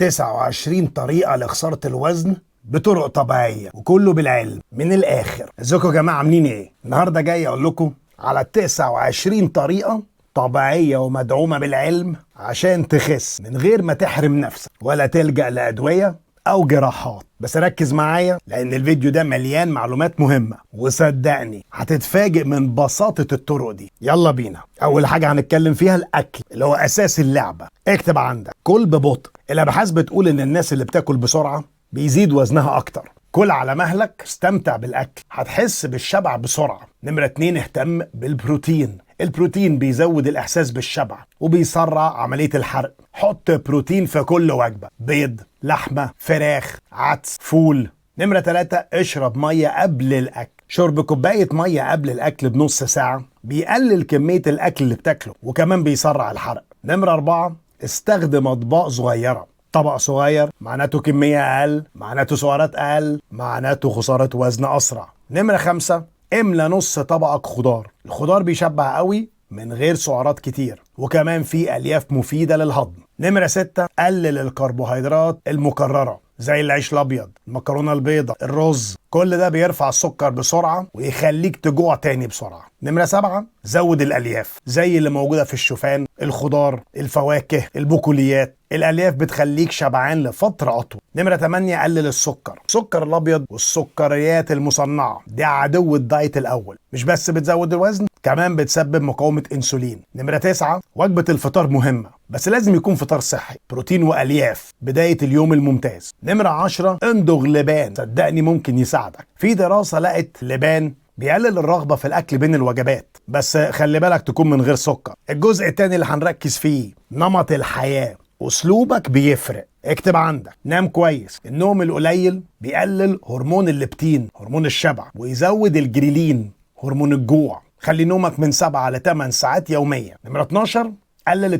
29 طريقة لخسارة الوزن بطرق طبيعية وكله بالعلم. من الآخر، ازيكم يا جماعة، عاملين ايه؟ النهاردة جاي اقول لكم على 29 طريقة طبيعية ومدعومة بالعلم عشان تخس من غير ما تحرم نفسك ولا تلجأ لأدوية أو جراحات. بس ركز معايا لأن الفيديو ده مليان معلومات مهمة، وصدقني هتتفاجئ من بساطة الطرق دي. يلا بينا. أول حاجة هنتكلم فيها الأكل اللي هو أساس اللعبة. اكتب عندك: كل ببطء. الأبحاث بتقول إن الناس اللي بتاكل بسرعة بيزيد وزنها أكتر. كل على مهلك، استمتع بالأكل، هتحس بالشبع بسرعة. نمرة 2، اهتم بالبروتين. البروتين بيزود الإحساس بالشبع وبيسرع عملية الحرق. حط بروتين في كل وجبة: بيض، لحمة، فراخ، عدس، فول. نمرة 3، اشرب مية قبل الأكل. شرب كوباية مية قبل الأكل بنص ساعة بيقلل كمية الأكل اللي بتاكله وكمان بيسرع الحرق. نمرة 4، استخدم أطباق صغيرة. طبق صغير معناته كمية أقل، معناته سعرات أقل، معناته خسارة وزن أسرع. نمرة 5، املى نص طبقك خضار. الخضار بيشبع قوي من غير سعرات كتير وكمان فيه ألياف مفيدة للهضم. نمرة 6، قلل الكربوهيدرات المكررة زي العيش الأبيض، المكرونة البيضاء، الرز. كل ده بيرفع السكر بسرعة ويخليك تجوع تاني بسرعة. نمرة 7، زود الألياف زي اللي موجودة في الشوفان، الخضار، الفواكه، البقوليات. الألياف بتخليك شبعان لفترة أطول. نمرة 8، قلل السكر الأبيض والسكريات المصنعة. دي عدو الدايت الأول، مش بس بتزود الوزن، كمان بتسبب مقاومة أنسولين. نمرة 9، وجبة الفطار مهمة بس لازم يكون فطار صحي، بروتين وألياف، بداية اليوم الممتاز. نمرة 10، اندغ لبان، صدقني ممكن يساعدك. في دراسة لقت لبان بيقلل الرغبة في الأكل بين الوجبات، بس خلي بالك تكون من غير سكر. الجزء التاني اللي هنركز فيه نمط الحياة. أسلوبك بيفرق. اكتب عندك: نام كويس. النوم القليل بيقلل هرمون الليبتين، هرمون الشبع، ويزود الجريلين، هرمون الجوع. خلي نومك من 7 ل 8 ساعات يوميا. نمرة 12، قلل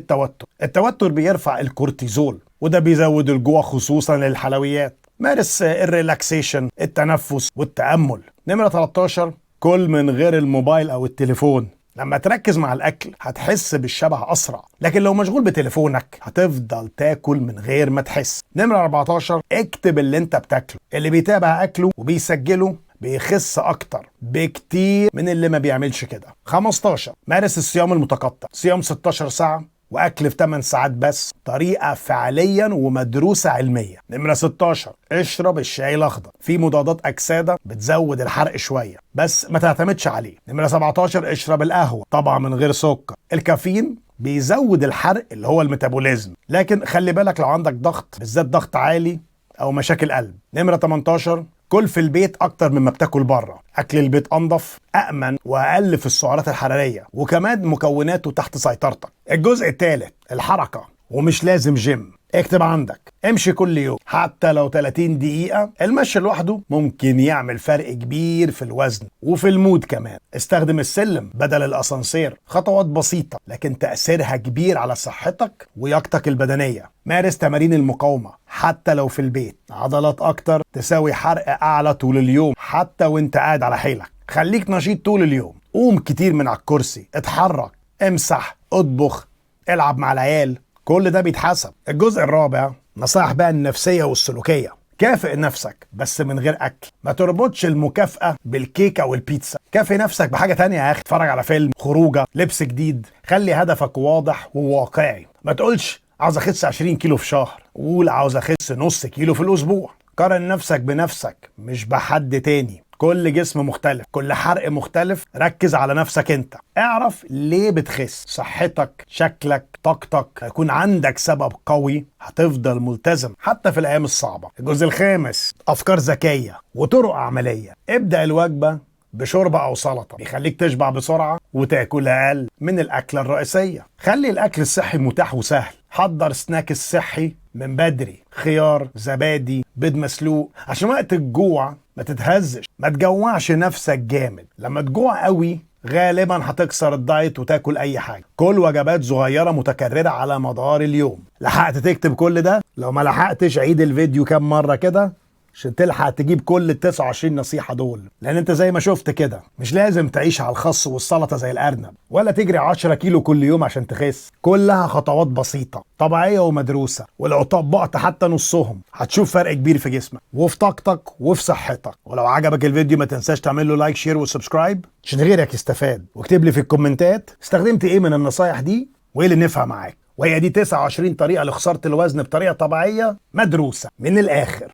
التوتر بيرفع الكورتيزول وده بيزود الجوع خصوصا للحلويات. مارس الريلاكسيشن، التنفس والتأمل. نمرة 13، كل من غير الموبايل أو التليفون. لما تركز مع الأكل هتحس بالشبع أسرع، لكن لو مشغول بتليفونك هتفضل تاكل من غير ما تحس. نمرة 14، اكتب اللي انت بتاكله. اللي بيتابع أكله وبيسجله بيخس أكتر بكتير من اللي ما بيعملش كده. 15، مارس الصيام المتقطع. صيام 16 ساعة وأكل في 8 ساعات بس، طريقة فعليا ومدروسة علميا. نمرة 16، اشرب الشاي الأخضر. فيه مضادات أكسدة بتزود الحرق شوية بس ما تعتمدش عليه. نمرة 17، اشرب القهوة، طبعا من غير سكر. الكافيين بيزود الحرق اللي هو الميتابوليزم، لكن خلي بالك لو عندك ضغط، بالذات ضغط عالي أو مشاكل قلب. نمرة 18، كل في البيت أكتر مما بتاكل بره. أكل البيت أنظف، أأمن، وأقل في السعرات الحرارية، وكمان مكوناته تحت سيطرتك. الجزء الثالث الحركة، ومش لازم جيم. اكتب عندك: امشي كل يوم حتى لو 30 دقيقة. المشي لوحده ممكن يعمل فرق كبير في الوزن وفي المود كمان. استخدم السلم بدل الأسانسير، خطوات بسيطة لكن تأثيرها كبير على صحتك ولياقتك البدنية. مارس تمارين المقاومة حتى لو في البيت. عضلات أكتر تساوي حرق أعلى طول اليوم حتى وانت قاعد على حيلك. خليك نشيط طول اليوم، قوم كتير من على الكرسي، اتحرك، امسح، اطبخ، العب مع العيال، كل ده بيتحسب. الجزء الرابع نصائح بقى النفسية والسلوكية. كافئ نفسك بس من غير أكل. ما تربطش المكافأة بالكيكة والبيتزا. كافئ نفسك بحاجة تانية يا أخي. اتفرج على فيلم، خروجة، لبس جديد. خلي هدفك واضح وواقعي. ما تقولش عاوز أخس 20 كيلو في شهر، قول عاوز أخس نص كيلو في الأسبوع. قارن نفسك بنفسك مش بحد تاني. كل جسم مختلف، كل حرق مختلف. ركز على نفسك انت، اعرف ليه بتخس. صحتك، شكلك، طاقتك. هيكون عندك سبب قوي هتفضل ملتزم حتى في الايام الصعبة. الجزء الخامس افكار ذكية وطرق عملية. ابدأ الوجبة بشوربة أو سلطة، بيخليك تشبع بسرعة وتاكل أقل من الأكلة الرئيسية. خلي الأكل الصحي متاح وسهل. حضر سناك الصحي من بدري: خيار، زبادي، بيض مسلوق، عشان وقت الجوع ما تتهزش. ما تجوعش نفسك جامد. لما تجوع قوي غالبا هتكسر الدايت وتاكل اي حاجة. كل وجبات صغيرة متكررة على مدار اليوم. لحقت تكتب كل ده؟ لو ما لحقتش عيد الفيديو كام مرة كده عشان تلحق تجيب كل ال 29 نصيحة دول. لان انت زي ما شفت كده مش لازم تعيش على الخس والسلطة زي الارنب، ولا تجري 10 كيلو كل يوم عشان تخس. كلها خطوات بسيطة طبيعية ومدروسة، ولو طبقت حتى نصهم هتشوف فرق كبير في جسمك وفي طاقتك وفي صحتك. ولو عجبك الفيديو ما تنساش تعمل له لايك شير وسبسكرايب عشان غيرك يستفاد، واكتب لي في الكومنتات استخدمت ايه من النصايح دي وايه اللي نفع معاك. وهي دي 29 طريقة لخسارة الوزن بطريقة طبيعية مدروسة من الآخر.